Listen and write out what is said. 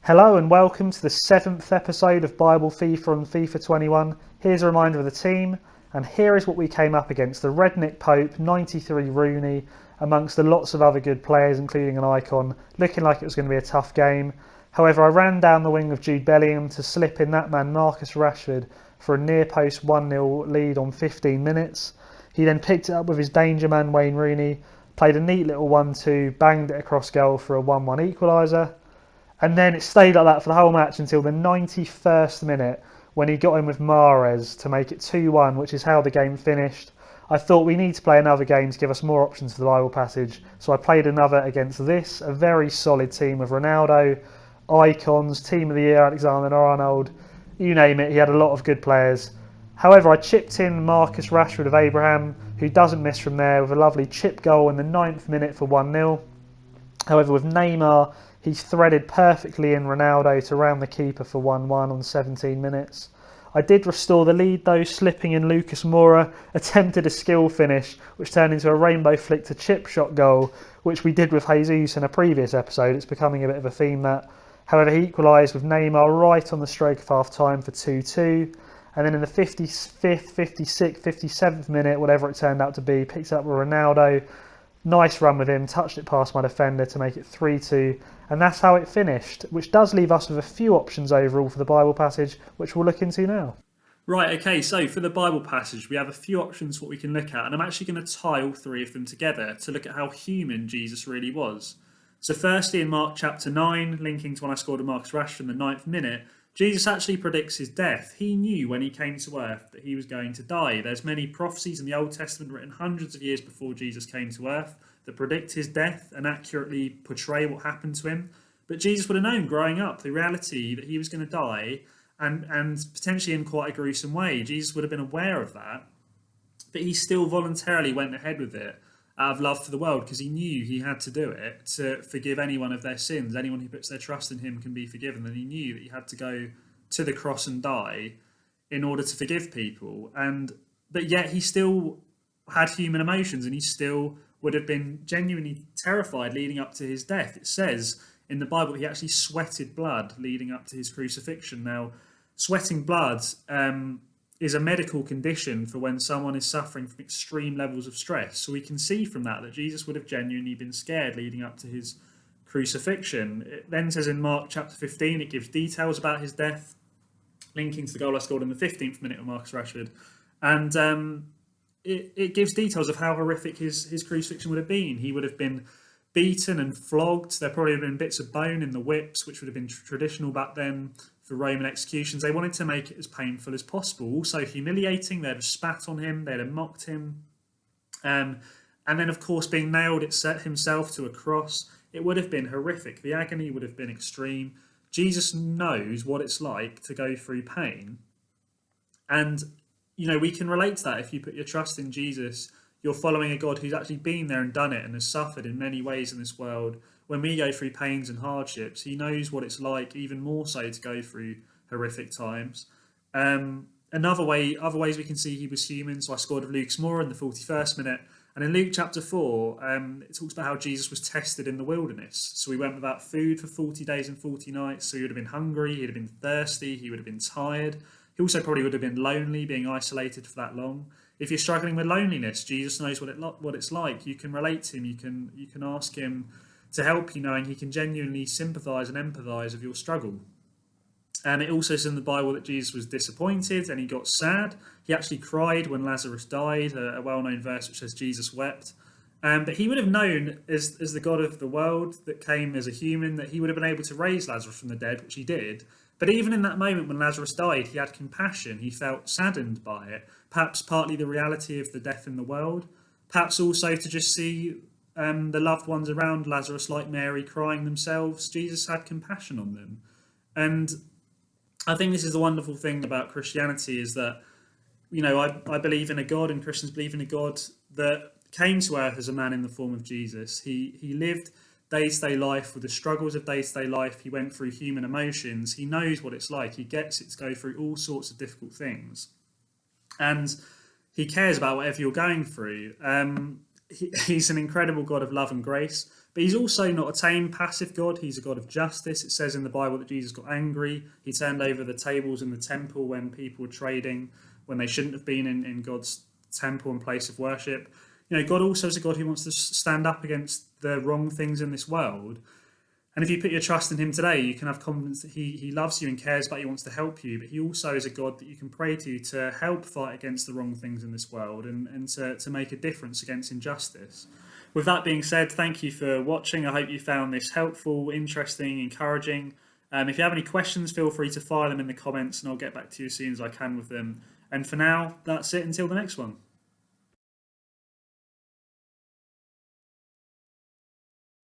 Hello and welcome to the 7th episode of Bible FIFA on FIFA 21. Here's a reminder of the team, and here is what we came up against. The Redneck Pope, 93 Rooney, amongst the lots of other good players, including an icon, looking like it was going to be a tough game. However, I ran down the wing of Jude Bellingham to slip in that man Marcus Rashford for a near post 1-0 lead on 15 minutes. He then picked it up with his danger man Wayne Rooney, played a neat little 1-2, banged it across goal for a 1-1 equaliser. And then it stayed like that for the whole match until the 91st minute when he got in with Mahrez to make it 2-1, which is how the game finished. I thought we need to play another game to give us more options for the Bible passage, so I played another against this, a very solid team of Ronaldo, icons, Team of the Year, Alexander-Arnold, you name it, he had a lot of good players. However, I chipped in Marcus Rashford of Abraham, who doesn't miss from there, with a lovely chip goal in the 9th minute for 1-0. However, with Neymar, he threaded perfectly in Ronaldo to round the keeper for 1-1 on 17 minutes. I did restore the lead though, slipping in Lucas Moura, attempted a skill finish, which turned into a rainbow flick to chip shot goal, which we did with Jesus in a previous episode. It's becoming a bit of a theme that. However, he equalised with Neymar right on the stroke of half time for 2-2. And then in the 55th, 56th, 57th minute, whatever it turned out to be, picked up with Ronaldo. Nice run with him, touched it past my defender to make it 3-2, and that's how it finished, which does leave us with a few options overall for the Bible passage, which we'll look into now. Right, okay, so for the Bible passage, we have a few options what we can look at, and I'm actually going to tie all three of them together to look at how human Jesus really was. So firstly, in Mark chapter 9, linking to when I scored a Marcus Rashford in the 9th minute, Jesus actually predicts his death. He knew when he came to earth that he was going to die. There's many prophecies in the Old Testament written hundreds of years before Jesus came to earth that predict his death and accurately portray what happened to him. But Jesus would have known growing up the reality that he was going to die and potentially in quite a gruesome way. Jesus would have been aware of that, but he still voluntarily went ahead with it out of love for the world because he knew he had to do it to forgive anyone of their sins. Anyone who puts their trust in him can be forgiven, and he knew that he had to go to the cross and die in order to forgive people. But yet he still had human emotions, and he still would have been genuinely terrified leading up to his death. It says in the Bible he actually sweated blood leading up to his crucifixion. Now, sweating blood is a medical condition for when someone is suffering from extreme levels of stress. So we can see from that Jesus would have genuinely been scared leading up to his crucifixion. It then says in Mark chapter 15, it gives details about his death, linking to the goal I scored in the 15th minute of Marcus Rashford. And it gives details of how horrific his crucifixion would have been. He would have been beaten and flogged. There probably would have been bits of bone in the whips, which would have been traditional back then for Roman executions. They wanted to make it as painful as possible. Also humiliating. They'd have spat on him. They'd have mocked him. And then, of course, being nailed himself to a cross, it would have been horrific. The agony would have been extreme. Jesus knows what it's like to go through pain. And, you know, we can relate to that. If you put your trust in Jesus, you're following a God who's actually been there and done it and has suffered in many ways in this world. When we go through pains and hardships, he knows what it's like, even more so, to go through horrific times. Other ways we can see he was human. So I scored of Lucas Moura in the 41st minute. And in Luke chapter 4, it talks about how Jesus was tested in the wilderness. So he went without food for 40 days and 40 nights. So he would have been hungry, he'd have been thirsty, he would have been tired. He also probably would have been lonely, being isolated for that long. If you're struggling with loneliness, Jesus knows what it's like. You can relate to him. You can ask him to help you, knowing he can genuinely sympathise and empathise with your struggle. And it also says in the Bible that Jesus was disappointed and he got sad. He actually cried when Lazarus died, a well-known verse which says Jesus wept. But he would have known, as the God of the world that came as a human, that he would have been able to raise Lazarus from the dead, which he did. But even in that moment when Lazarus died, he had compassion. He felt saddened by it. Perhaps partly the reality of the death in the world. Perhaps also to just see the loved ones around Lazarus, like Mary, crying themselves. Jesus had compassion on them. And I think this is the wonderful thing about Christianity, is that, you know, I believe in a God, and Christians believe in a God that came to earth as a man in the form of Jesus. He lived day-to-day life with the struggles of day-to-day life. He went through human emotions. He knows what it's like. He gets it to go through all sorts of difficult things. And he cares about whatever you're going through. he's an incredible God of love and grace, but he's also not a tame, passive God. He's a God of justice. It says in the Bible that Jesus got angry. He turned over the tables in the temple when people were trading, when they shouldn't have been in God's temple and place of worship. God also is a God who wants to stand up against the wrong things in this world. And if you put your trust in him today, you can have confidence that he loves you and cares about you, wants to help you. But he also is a God that you can pray to help fight against the wrong things in this world and to make a difference against injustice. With that being said, thank you for watching. I hope you found this helpful, interesting, encouraging. If you have any questions, feel free to fire them in the comments and I'll get back to you as soon as I can with them. And for now, that's it until the next one.